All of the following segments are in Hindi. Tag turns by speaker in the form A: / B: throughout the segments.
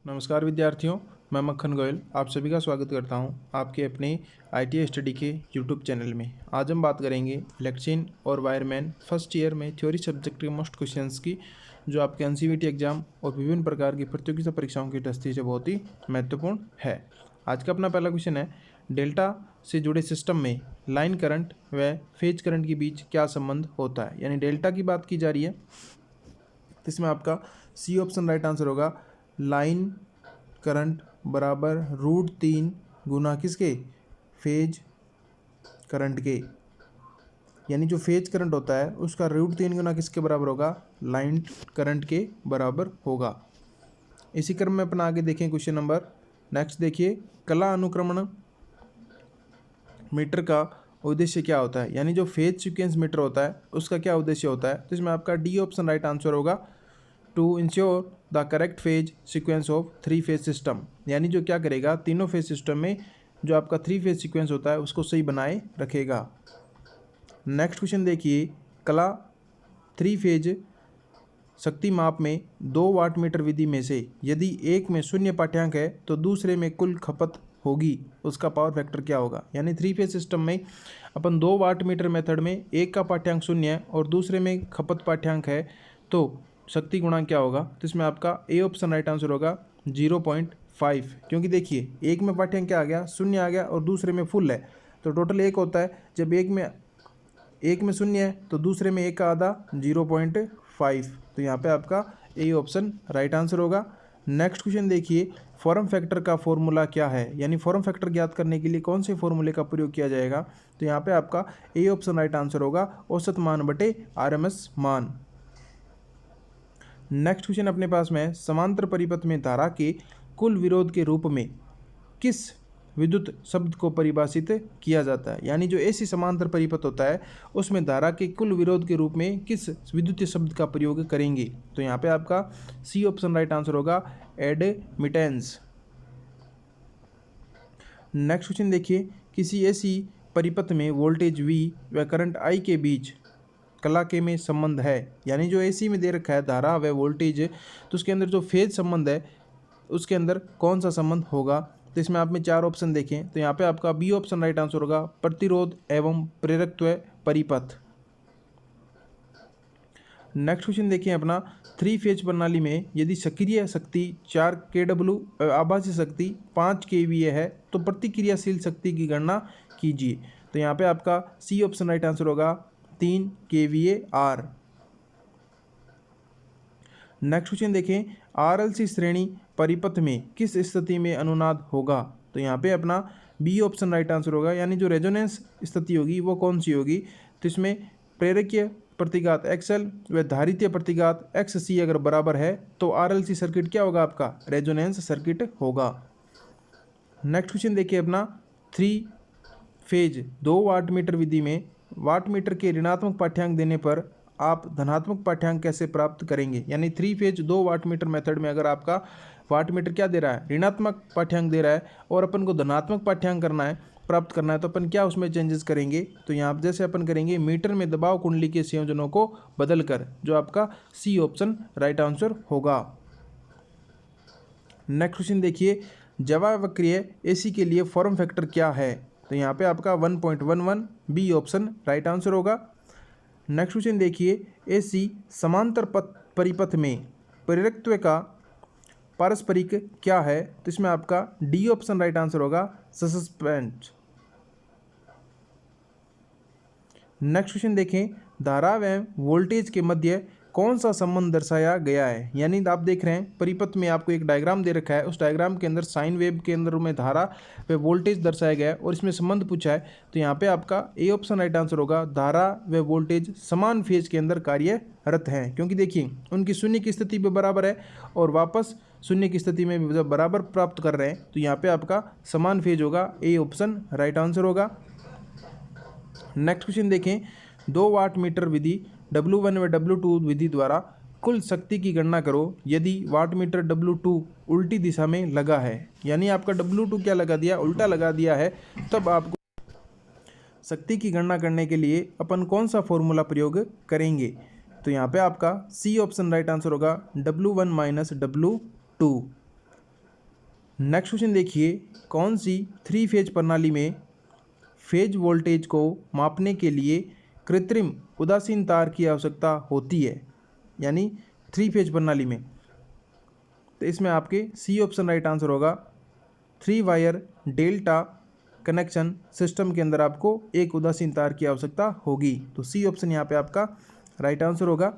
A: नमस्कार विद्यार्थियों, मैं मक्खन गोयल आप सभी का स्वागत करता हूं आपके अपने ITI स्टडी के यूट्यूब चैनल में। आज हम बात करेंगे इलेक्ट्रीशियन और वायरमैन फर्स्ट ईयर में थ्योरी सब्जेक्ट के मोस्ट क्वेश्चंस की, जो आपके NCVT एग्जाम और विभिन्न प्रकार की प्रतियोगिता परीक्षाओं की दृष्टि से बहुत ही महत्वपूर्ण है। आज का अपना पहला क्वेश्चन है, डेल्टा से जुड़े सिस्टम में लाइन करंट व फेज करंट के बीच क्या संबंध होता है। यानी डेल्टा की बात की जा रही है, तो इसमें आपका सी ऑप्शन राइट आंसर होगा। लाइन करंट बराबर √3 गुना किसके, फेज करंट के। यानी जो फेज करंट होता है उसका √3 गुना किसके बराबर होगा, लाइन करंट के बराबर होगा। इसी क्रम में अपना आगे देखें क्वेश्चन नंबर नेक्स्ट। देखिए, कला अनुक्रमण मीटर का उद्देश्य क्या होता है। यानी जो फेज सीक्वेंस मीटर होता है उसका क्या उद्देश्य होता है, तो इसमें आपका डी ऑप्शन राइट आंसर होगा। To ensure the correct phase sequence of 3 phase system. यानी जो क्या करेगा, तीनों फेज सिस्टम में जो आपका 3 फेज सीक्वेंस होता है उसको सही बनाए रखेगा। नेक्स्ट क्वेश्चन देखिए, कला 3 फेज शक्ति माप में 2 वाट मीटर विधि में से यदि एक में शून्य पाठ्यांक है तो दूसरे में कुल खपत होगी, उसका पावर फैक्टर क्या होगा। यानी 3 फेज सिस्टम में अपन 2 वाट मीटर मेथड में एक का पाठ्यांक शून्य है और दूसरे में खपत पाठ्यांक है, तो शक्ति गुणांक क्या होगा। तो इसमें आपका ए ऑप्शन राइट आंसर होगा 0.5। क्योंकि देखिए, एक में पाठ्यांक क्या आ गया, शून्य आ गया और दूसरे में फुल है, तो टोटल 1 होता है। जब एक में शून्य है तो दूसरे में 1 का आधा 0.5, तो यहाँ पे आपका ए ऑप्शन राइट आंसर होगा। नेक्स्ट क्वेश्चन देखिए, फॉर्म फैक्टर का फॉर्मूला क्या है। यानी फॉर्म फैक्टर ज्ञात करने के लिए कौन से फॉर्मूले का प्रयोग किया जाएगा, तो यहाँ पे आपका ए ऑप्शन राइट आंसर होगा, औसत मान बटे RMS मान। नेक्स्ट क्वेश्चन अपने पास में, समांतर परिपथ में धारा के कुल विरोध के रूप में किस विद्युत शब्द को परिभाषित किया जाता है। यानी जो ऐसी समांतर परिपथ होता है उसमें धारा के कुल विरोध के रूप में किस विद्युतीय शब्द का प्रयोग करेंगे, तो यहाँ पे आपका सी ऑप्शन राइट आंसर होगा, एडमिटेंस। नेक्स्ट क्वेश्चन देखिए, किसी ऐसी परिपथ में वोल्टेज V व करंट I के बीच कला के में संबंध है। यानी जो AC में दे रखा है धारा व वोल्टेज, तो उसके अंदर जो फेज संबंध है उसके अंदर कौन सा संबंध होगा। तो इसमें आप में 4 ऑप्शन देखें, तो यहाँ पे आपका बी ऑप्शन राइट आंसर होगा, प्रतिरोध एवं प्रेरकत्व परिपथ। नेक्स्ट क्वेश्चन देखिए अपना, 3 फेज प्रणाली में यदि सक्रिय शक्ति 4 kW आभासी शक्ति 5 kVA है तो प्रतिक्रियाशील शक्ति की गणना कीजिए। तो यहाँ पे आपका सी ऑप्शन राइट आंसर होगा, 3 kVAR। नेक्स्ट क्वेश्चन देखें, RLC श्रेणी परिपथ में किस स्थिति में अनुनाद होगा। तो यहाँ पे अपना बी ऑप्शन राइट आंसर होगा। यानी जो रेजोनेंस स्थिति होगी वो कौन सी होगी, तो इसमें प्रेरकीय प्रतिघात XL व धारितीय प्रतिघात XC अगर बराबर है तो RLC सर्किट क्या होगा, आपका रेजोनेंस सर्किट होगा। नेक्स्ट क्वेश्चन देखिए अपना, 3 फेज 2 वाट मीटर विधि में वाट मीटर के ऋणात्मक पाठ्यांक देने पर आप धनात्मक पाठ्यांक कैसे प्राप्त करेंगे। यानी 3 फेज 2 वाट मीटर मेथड में अगर आपका वाट मीटर क्या दे रहा है, ऋणात्मक पाठ्यांक दे रहा है और अपन को धनात्मक पाठ्यांक करना है, प्राप्त करना है, तो अपन क्या उसमें चेंजेस करेंगे। तो यहाँ जैसे अपन करेंगे मीटर में दबाव कुंडली के संयोजनों को बदल कर, जो आपका सी ऑप्शन राइट आंसर होगा। नेक्स्ट क्वेश्चन देखिए, जवा वक्रीय AC के लिए फॉर्म फैक्टर क्या है। तो यहाँ पे आपका 1.11 बी ऑप्शन राइट आंसर होगा। नेक्स्ट क्वेश्चन देखिए, AC समांतर परिपथ में प्रेरकत्व का पारस्परिक क्या है। तो इसमें आपका डी ऑप्शन राइट आंसर होगा, सस्पेंस। नेक्स्ट क्वेश्चन देखें, धारा व वोल्टेज के मध्य कौन सा संबंध दर्शाया गया है। यानी आप देख रहे हैं परिपथ में आपको एक डायग्राम दे रखा है, उस डायग्राम के अंदर साइन वेव के अंदर में धारा व वोल्टेज दर्शाया गया है और इसमें संबंध पूछा है। तो यहाँ पे आपका ए ऑप्शन राइट आंसर होगा, धारा व वोल्टेज समान फेज के अंदर कार्यरत हैं। क्योंकि देखिए उनकी शून्य की स्थिति पे बराबर है और वापस शून्य की स्थिति में जब बराबर प्राप्त कर रहे हैं, तो यहाँ पे आपका समान फेज होगा, ए ऑप्शन राइट आंसर होगा। नेक्स्ट क्वेश्चन देखें, 2 वाट मीटर विधि W1 व W2 विधि द्वारा कुल शक्ति की गणना करो यदि वाट मीटर W2 उल्टी दिशा में लगा है। यानी आपका W2 क्या लगा दिया, उल्टा लगा दिया है, तब आपको शक्ति की गणना करने के लिए अपन कौन सा फॉर्मूला प्रयोग करेंगे। तो यहाँ पे आपका सी ऑप्शन राइट आंसर होगा, W1 - W2। नेक्स्ट क्वेश्चन देखिए, कौन सी 3 फेज प्रणाली में फेज वोल्टेज को मापने के लिए कृत्रिम उदासीन तार की आवश्यकता होती है, यानी 3 फेज प्रणाली में। तो इसमें आपके सी ऑप्शन राइट आंसर होगा। 3 वायर डेल्टा कनेक्शन सिस्टम के अंदर आपको एक उदासीन तार की आवश्यकता होगी, तो सी ऑप्शन यहाँ पे आपका राइट आंसर होगा।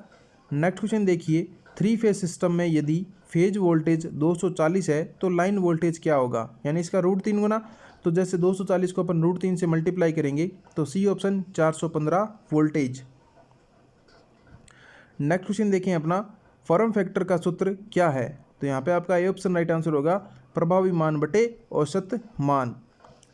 A: नेक्स्ट क्वेश्चन देखिए, 3 फेज सिस्टम में यदि फेज वोल्टेज 240 है तो लाइन वोल्टेज क्या होगा, यानी इसका √3 गुना। तो जैसे 240 को अपन √3 से मल्टीप्लाई करेंगे तो C option 415 voltage. Next question देखें अपना, फॉर्म फैक्टर का सूत्र क्या है, तो यहाँ पे आपका ए ऑप्शन राइट आंसर होगा, प्रभावी मान बटे औसत मान।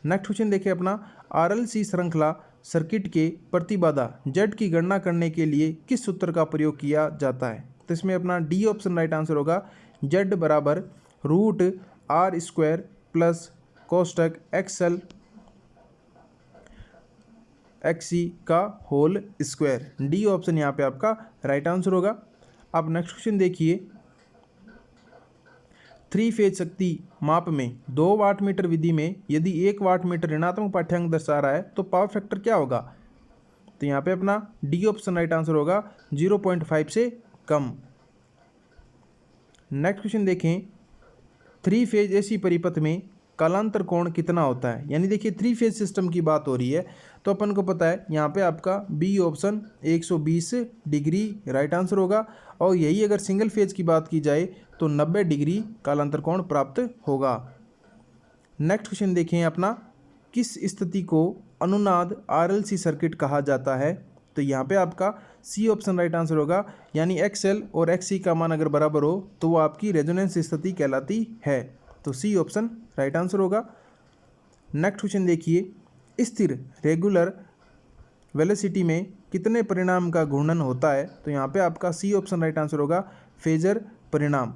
A: नेक्स्ट क्वेश्चन देखिए अपना, RLC श्रृंखला सर्किट के प्रतिबाधा Z की गणना करने के लिए किस सूत्र का प्रयोग किया जाता है, तो इसमें अपना डी ऑप्शन राइट आंसर होगा। Z बराबर √R² प्लस कोष्टक XL XC का होल स्क्वायर। डी ऑप्शन यहाँ पे आपका राइट आंसर होगा। अब नेक्स्ट क्वेश्चन देखिए, 3 फेज शक्ति माप में 2 वाट मीटर विधि में यदि 1 वाट मीटर ऋणात्मक पाठ्यांक दर्शा रहा है तो पावर फैक्टर क्या होगा, तो यहाँ पे अपना डी ऑप्शन राइट आंसर होगा, 0.5 से कम। नेक्स्ट क्वेश्चन देखें, 3 फेज एसी परिपथ में कालांतर कोण कितना होता है, यानी देखिए 3 फेज सिस्टम की बात हो रही है तो अपन को पता है यहाँ पे आपका B option 120 degree right answer होगा, और यही अगर सिंगल फेज की बात की जाए तो 90 डिग्री कालांतर कोण प्राप्त होगा। नेक्स्ट क्वेश्चन देखें अपना, किस स्थिति को अनुनाद RLC सर्किट कहा जाता है, तो यहाँ पे आपका सी ऑप्शन राइट आंसर होगा, यानी XL और XC का मान अगर बराबर हो तो वो आपकी रेजोनेंस स्थिति कहलाती है, तो सी ऑप्शन राइट आंसर होगा। नेक्स्ट क्वेश्चन देखिए, स्थिर रेगुलर वेलोसिटी में कितने परिणाम का घूर्णन होता है, तो यहाँ पे आपका सी ऑप्शन राइट आंसर होगा, फेजर परिणाम।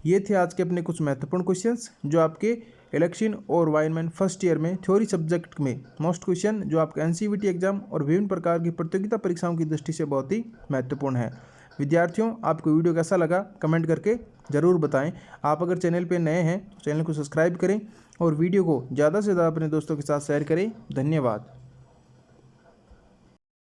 A: ये थे आज के अपने कुछ महत्वपूर्ण क्वेश्चंस जो आपके इलेक्शन और वायरमैन फर्स्ट ईयर में थ्योरी सब्जेक्ट में मोस्ट क्वेश्चन जो आपके NCVT एग्जाम और विभिन्न प्रकार की प्रतियोगिता परीक्षाओं की दृष्टि से बहुत ही महत्वपूर्ण है। विद्यार्थियों, आपको वीडियो कैसा लगा कमेंट करके ज़रूर बताएं। आप अगर चैनल पे नए हैं तो चैनल को सब्सक्राइब करें और वीडियो को ज़्यादा से ज़्यादा अपने दोस्तों के साथ शेयर करें। धन्यवाद।